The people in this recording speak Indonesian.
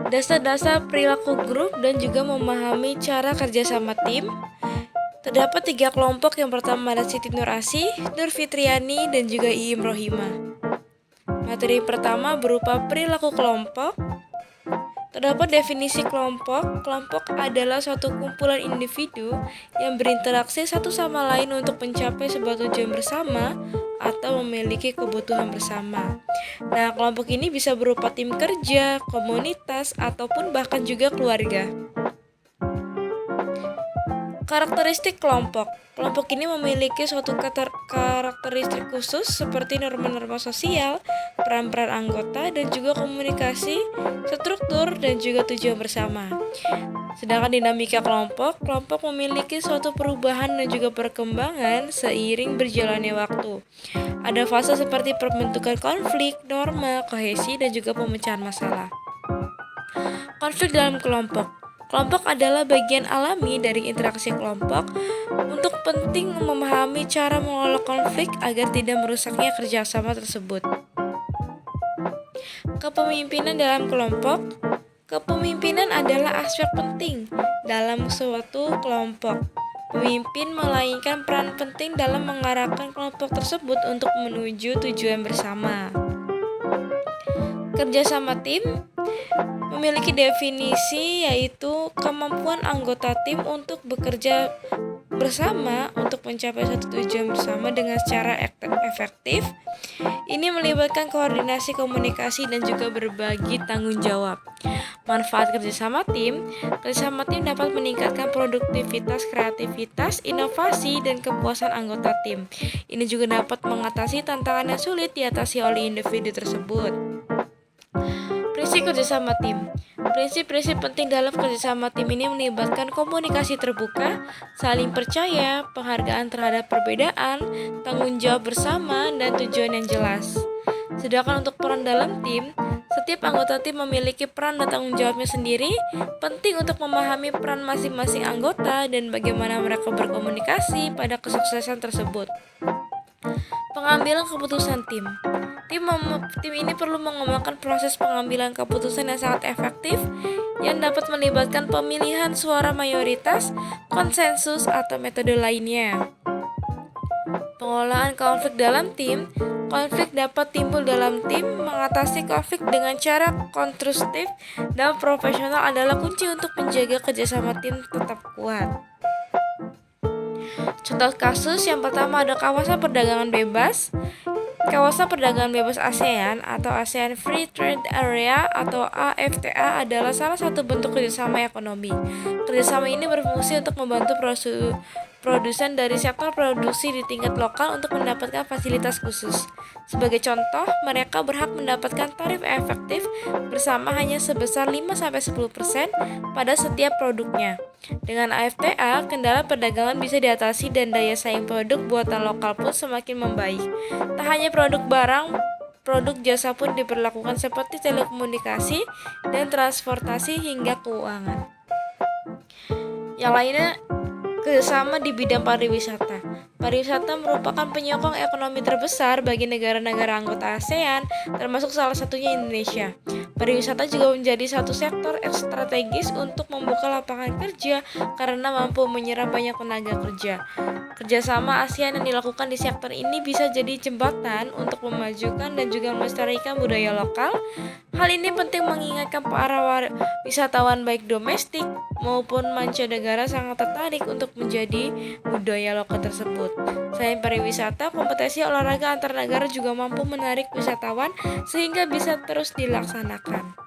Dasar-dasar perilaku grup dan juga memahami cara kerja sama tim. Terdapat 3 kelompok. Yang pertama ada Siti Nur Asih, Nur Fitriani, dan juga Iim Rohimah. Materi pertama berupa perilaku kelompok. Terdapat definisi kelompok. Kelompok adalah suatu kumpulan individu yang berinteraksi satu sama lain untuk mencapai sebuah tujuan bersama atau memiliki kebutuhan bersama. Nah, kelompok ini bisa berupa tim kerja, komunitas, ataupun bahkan juga keluarga. Karakteristik kelompok. Kelompok ini memiliki suatu karakteristik khusus seperti norma-norma sosial, peran-peran anggota, dan juga komunikasi, struktur, dan juga tujuan bersama. Sedangkan dinamika kelompok memiliki suatu perubahan dan juga perkembangan seiring berjalannya waktu. Ada fase seperti pembentukan konflik, norma, kohesi, dan juga pemecahan masalah. Konflik dalam kelompok. Kelompok adalah bagian alami dari interaksi kelompok untuk penting memahami cara mengelola konflik agar tidak merusaknya kerjasama tersebut. Kepemimpinan dalam kelompok. Kepemimpinan adalah aspek penting dalam suatu kelompok. Pemimpin memainkan peran penting dalam mengarahkan kelompok tersebut untuk menuju tujuan bersama. Kerjasama tim memiliki definisi yaitu kemampuan anggota tim untuk bekerja bersama untuk mencapai satu tujuan bersama dengan secara efektif. Ini melibatkan koordinasi, komunikasi, dan juga berbagi tanggung jawab. Manfaat kerjasama tim dapat meningkatkan produktivitas, kreativitas, inovasi, dan kepuasan anggota tim. Ini juga dapat mengatasi tantangan yang sulit diatasi oleh individu tersebut. Prinsip kerjasama tim. Prinsip-prinsip penting dalam kerjasama tim ini melibatkan komunikasi terbuka, saling percaya, penghargaan terhadap perbedaan, tanggung jawab bersama, dan tujuan yang jelas. Sedangkan untuk peran dalam tim, setiap anggota tim memiliki peran dan tanggung jawabnya sendiri. Penting untuk memahami peran masing-masing anggota dan bagaimana mereka berkomunikasi pada kesuksesan tersebut. Pengambilan keputusan tim. Tim ini perlu mengembangkan proses pengambilan keputusan yang sangat efektif yang dapat melibatkan pemilihan suara mayoritas, konsensus, atau metode lainnya. Pengolahan konflik dalam tim. Konflik dapat timbul dalam tim. Mengatasi konflik dengan cara konstruktif dan profesional adalah kunci untuk menjaga kerjasama tim tetap kuat. Contoh kasus yang pertama ada kawasan perdagangan bebas. Kawasan perdagangan bebas ASEAN atau ASEAN Free Trade Area atau AFTA adalah salah satu bentuk kerjasama ekonomi. Kerjasama ini berfungsi untuk membantu produsen dari sektor produksi di tingkat lokal untuk mendapatkan fasilitas khusus. Sebagai contoh, mereka berhak mendapatkan tarif efektif bersama hanya sebesar 5-10% pada setiap produknya. Dengan AFTA, kendala perdagangan bisa diatasi dan daya saing produk buatan lokal pun semakin membaik. Tak hanya produk barang, produk jasa pun diperlakukan seperti telekomunikasi dan transportasi hingga keuangan. Yang lainnya, kerjasama di bidang pariwisata. Pariwisata merupakan penyokong ekonomi terbesar bagi negara-negara anggota ASEAN, termasuk salah satunya Indonesia. Pariwisata juga menjadi satu sektor strategis untuk membuka lapangan kerja karena mampu menyerap banyak tenaga kerja. Kerjasama ASEAN yang dilakukan di sektor ini bisa jadi jembatan untuk memajukan dan juga melestarikan budaya lokal. Hal ini penting mengingatkan para wisatawan baik domestik maupun mancanegara sangat tertarik untuk menjadi budaya lokal tersebut. Selain pariwisata, kompetisi olahraga antar negara juga mampu menarik wisatawan sehingga bisa terus dilaksanakan.